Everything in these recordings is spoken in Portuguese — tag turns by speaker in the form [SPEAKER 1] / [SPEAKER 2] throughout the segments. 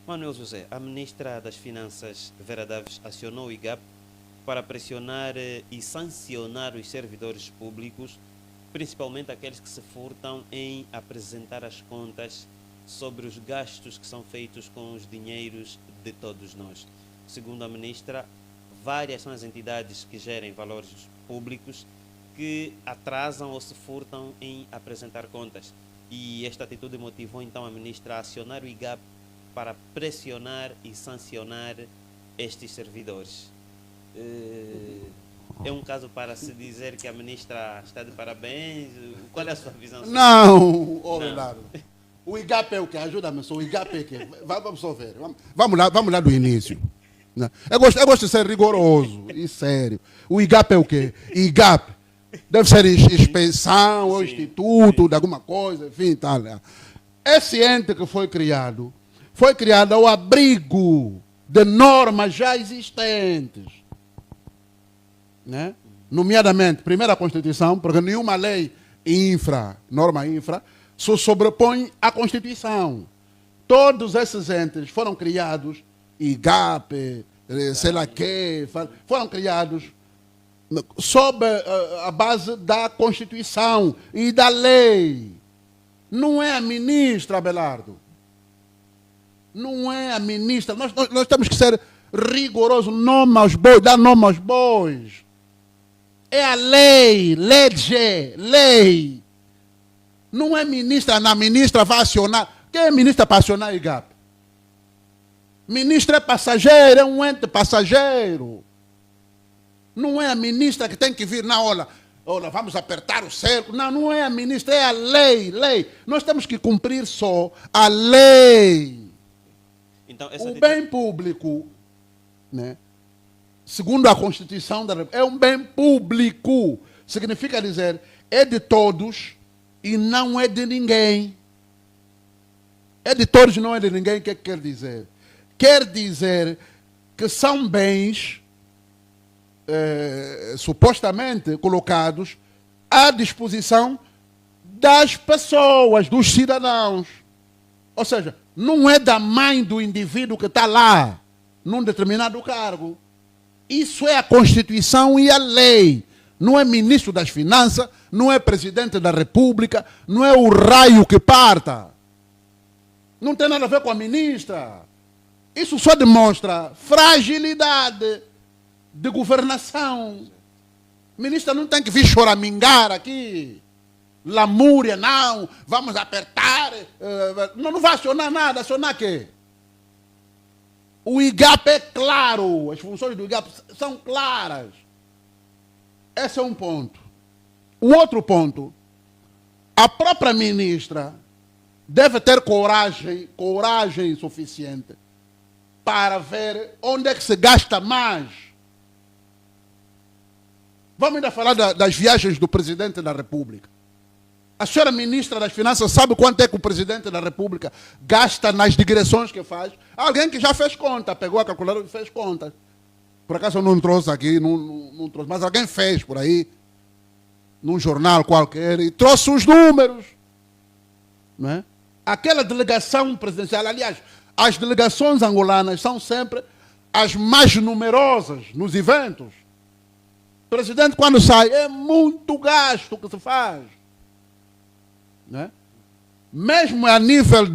[SPEAKER 1] Manuel José, a ministra das Finanças, Vera Daves, acionou o IGAP para pressionar e sancionar os servidores públicos, principalmente aqueles que se furtam em apresentar as contas sobre os gastos que são feitos com os dinheiros de todos nós. Segundo a ministra, várias são as entidades que gerem valores públicos que atrasam ou se furtam em apresentar contas. E esta atitude motivou então a ministra a acionar o IGAP para pressionar e sancionar estes servidores. É um caso para se dizer que a ministra está de parabéns? Qual é a sua visão?
[SPEAKER 2] Não, Leonardo. O IGAP é o que? Ajuda-me, o IGAP é o que? Vamos só ver. Vamos lá do início. Eu gosto de ser rigoroso e sério. O IGAP é o quê? IGAP deve ser inspeção ou instituto de alguma coisa, enfim, tal. Esse ente que foi criado ao abrigo de normas já existentes. Né? Nomeadamente, primeiro a Constituição, porque nenhuma lei norma infra, se sobrepõe à Constituição. Todos esses entes foram criados, IGAP, sei lá quê, foram criados sob a base da Constituição e da lei. Não é a ministra, Abelardo. Não é a ministra. Nós temos que ser rigorosos, nome aos bois, dar nome aos bois. É a lei, lei. Não é ministra, a ministra vai acionar. Quem é ministra para acionar o IGAP? Ministra é passageiro, é um ente passageiro. Não é a ministra que tem que vir na olha, vamos apertar o cerco. Não é a ministra, é a lei. Nós temos que cumprir só a lei. Então, o bem público, né, segundo a Constituição da República, é um bem público. Significa dizer, é de todos e não é de ninguém. É de todos e não é de ninguém. O que quer dizer? Quer dizer que são bens supostamente colocados à disposição das pessoas, dos cidadãos. Ou seja, não é da mãe do indivíduo que está lá, num determinado cargo. Isso é a Constituição e a lei. Não é ministro das Finanças, não é presidente da República, não é o raio que parta. Não tem nada a ver com a ministra. Isso só demonstra fragilidade de governação. Ministra não tem que vir choramingar aqui. Lamúria, não. Vamos apertar. Não vai acionar nada. Acionar quê? O IGAP é claro. As funções do IGAP são claras. Esse é um ponto. O outro ponto. A própria ministra deve ter coragem suficiente para ver onde é que se gasta mais. Vamos ainda falar das viagens do presidente da República. A senhora ministra das Finanças sabe quanto é que o presidente da República gasta nas digressões que faz? Alguém que já fez conta, pegou a calculadora e fez conta. Por acaso eu não trouxe aqui, não trouxe, mas alguém fez por aí, num jornal qualquer, e trouxe os números. Não é? Aquela delegação presidencial, aliás, as delegações angolanas são sempre as mais numerosas nos eventos. O presidente, quando sai, é muito gasto que se faz. Né? Mesmo a nível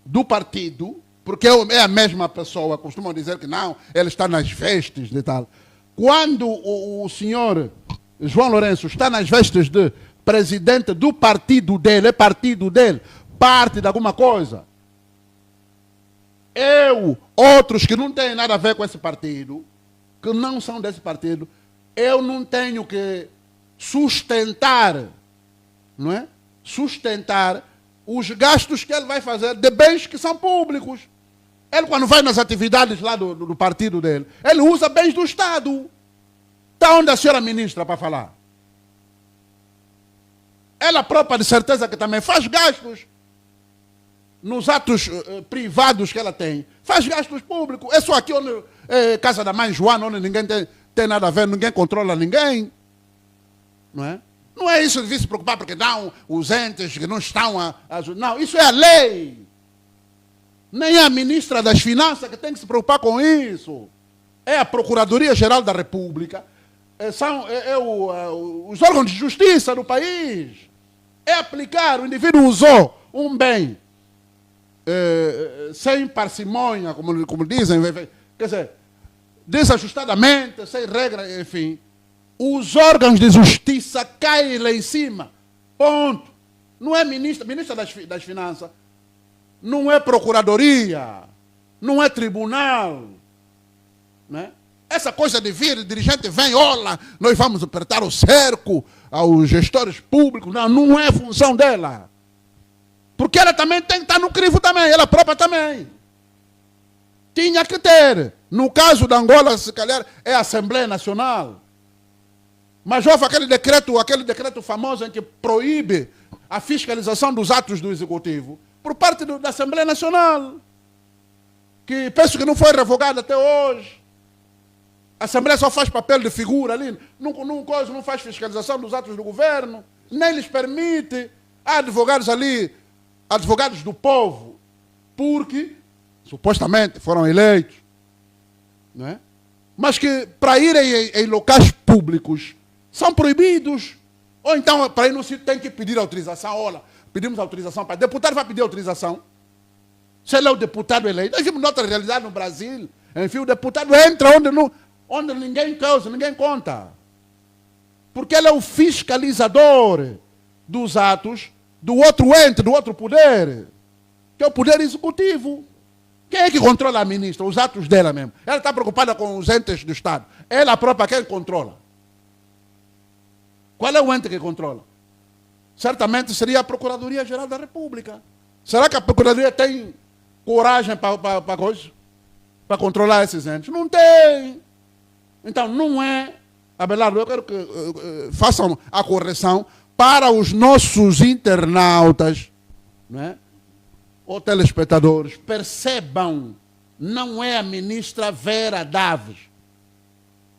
[SPEAKER 2] do partido, porque é a mesma pessoa, costumam dizer que não, ele está nas vestes de tal. Quando o senhor João Lourenço está nas vestes de presidente do partido dele, é partido dele, parte de alguma coisa, outros que não têm nada a ver com esse partido, que não são desse partido, eu não tenho que sustentar, não é? Sustentar os gastos que ele vai fazer de bens que são públicos. Ele, quando vai nas atividades lá do partido dele, ele usa bens do Estado. Está onde a senhora ministra para falar? Ela própria, de certeza, que também faz gastos nos atos privados que ela tem. Faz gastos públicos. É só aqui onde casa da mãe Joana, onde ninguém tem nada a ver, ninguém controla ninguém. Não é? Não é isso de vir se preocupar porque não, os entes que não estão a ajudar. Não, isso é a lei. Nem a ministra das Finanças que tem que se preocupar com isso. É a Procuradoria-Geral da República. Os órgãos de justiça do país. É aplicar. O indivíduo usou um bem sem parcimônia, como dizem, quer dizer, desajustadamente, sem regra, enfim. Os órgãos de justiça caem lá em cima. Ponto. Não é ministra das Finanças, não é procuradoria, não é tribunal. Né? Essa coisa de vir, o dirigente vem, olha, nós vamos apertar o cerco aos gestores públicos. Não, não é função dela. Porque ela também tem que estar no crivo também, ela própria também. Tinha que ter. No caso da Angola, se calhar, é a Assembleia Nacional. Mas houve aquele decreto famoso em que proíbe a fiscalização dos atos do Executivo por parte da Assembleia Nacional, que penso que não foi revogada até hoje. A Assembleia só faz papel de figura ali, não faz fiscalização dos atos do governo, nem lhes permite. Há advogados ali, advogados do povo, porque supostamente foram eleitos, não é? Mas que para irem em locais públicos são proibidos. Ou então, para ir no sítio, tem que pedir autorização. Olha, pedimos autorização para... O deputado vai pedir autorização. Se ele é o deputado eleito. Nós vimos outra realidade no Brasil. Enfim, o deputado entra onde ninguém causa, ninguém conta. Porque ele é o fiscalizador dos atos do outro ente, do outro poder, que é o poder executivo. Quem é que controla a ministra? Os atos dela mesmo. Ela está preocupada com os entes do Estado. Ela própria quem controla? Qual é o ente que controla? Certamente seria a Procuradoria-Geral da República. Será que a Procuradoria tem coragem para controlar esses entes? Não tem. Então, não é... Abelardo, eu quero que façam a correção para os nossos internautas, né? Ou telespectadores, percebam, não é a ministra Vera Daves.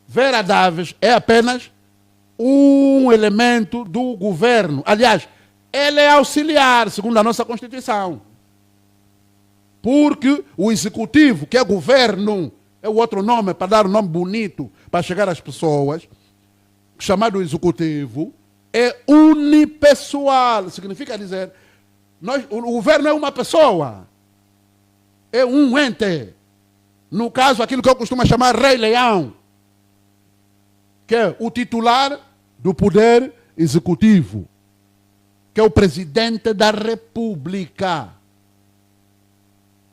[SPEAKER 2] Vera Daves é apenas um elemento do governo. Aliás, ela é auxiliar, segundo a nossa Constituição. Porque o executivo, que é governo, é o outro nome, para dar um nome bonito, para chegar às pessoas, chamado executivo, é unipessoal. Significa dizer, o governo é uma pessoa, é um ente. No caso, aquilo que eu costumo chamar Rei Leão, que é o titular do poder executivo, que é o presidente da República.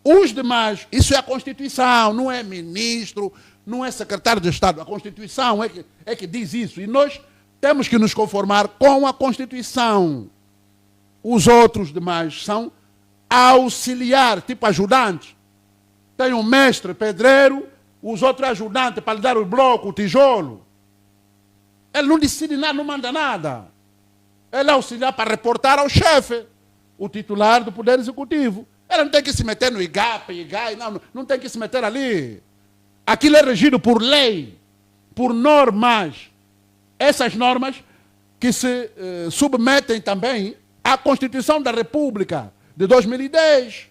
[SPEAKER 2] Os demais, isso é a Constituição, não é ministro, não é secretário de Estado. A Constituição é que diz isso. E nós temos que nos conformar com a Constituição. Os outros demais são auxiliar, tipo ajudantes. Tem um mestre, pedreiro, os outros ajudantes para lhe dar o bloco, o tijolo. Ele não decide nada, não manda nada. Ele é auxiliar para reportar ao chefe, o titular do Poder Executivo. Ele não tem que se meter no IGAP, IGAI, não tem que se meter ali. Aquilo é regido por lei, por normas. Essas normas que se submetem também à Constituição da República de 2010.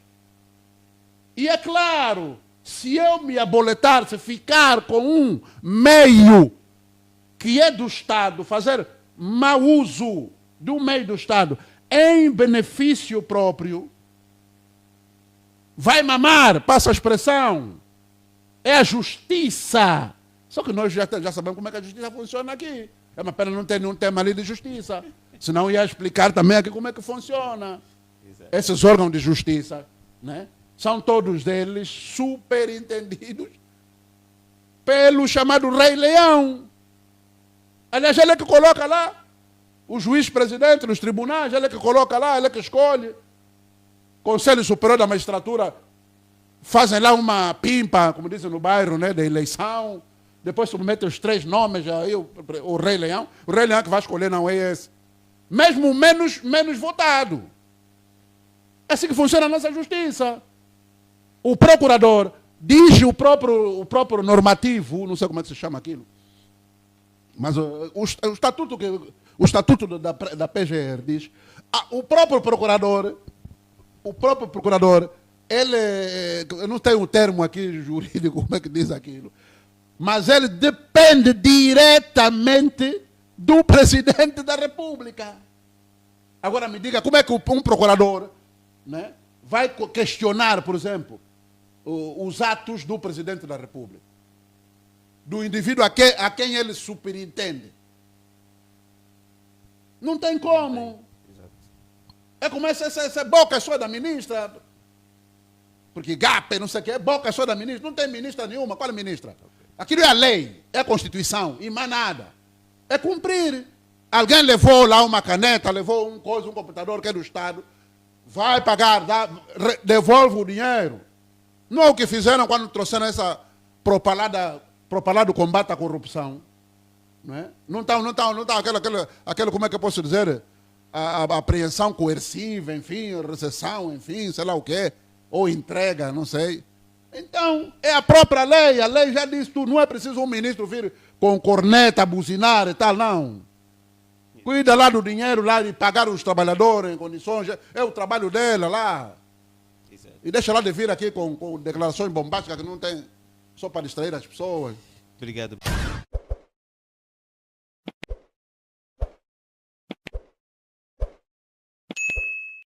[SPEAKER 2] E é claro, se eu me aboletar, se ficar com um meio que é do Estado, fazer mau uso do meio do Estado em benefício próprio, vai mamar, passa a expressão. É a justiça. Só que nós já sabemos como é que a justiça funciona aqui. É uma pena não ter nenhum tema ali de justiça. Senão ia explicar também aqui como é que funciona. Exato. Esses órgãos de justiça, né, são todos eles superentendidos pelo chamado Rei Leão. Aliás, ele é que coloca lá o juiz-presidente nos tribunais, ele é que coloca lá, ele é que escolhe. Conselho Superior da Magistratura fazem lá uma pimpa, como dizem no bairro, né, da eleição. Depois submetem os 3 nomes, aí o Rei Leão. O Rei Leão que vai escolher não é esse. Mesmo menos votado. É assim que funciona a nossa justiça. O procurador diz o próprio normativo, não sei como é que se chama aquilo, mas o estatuto da PGR diz, o próprio procurador eu não tenho um termo aqui jurídico, como é que diz aquilo, mas ele depende diretamente do presidente da República. Agora me diga, como é que um procurador, né, vai questionar, por exemplo, os atos do presidente da República? Do indivíduo a quem ele superintende? Não tem como. É como essa boca só da ministra. Porque GAP, não sei o que, boca só da ministra. Não tem ministra nenhuma. Qual é a ministra? Aquilo é a lei, é a Constituição, e mais nada. É cumprir. Alguém levou lá uma caneta, levou um computador que é do Estado, vai pagar, devolve o dinheiro. Não é o que fizeram quando trouxeram essa propalado combate à corrupção. Não é? Não está aquela, como é que eu posso dizer, a apreensão coerciva, enfim, recessão, enfim, sei lá o quê, ou entrega, não sei. Então, é a própria lei, a lei já diz tudo, não é preciso um ministro vir com corneta, buzinar e tal, não. Cuida lá do dinheiro, lá de pagar os trabalhadores em condições, é o trabalho dela lá. E deixa lá de vir aqui com declarações bombásticas que não tem, só para distrair as pessoas.
[SPEAKER 1] Obrigado.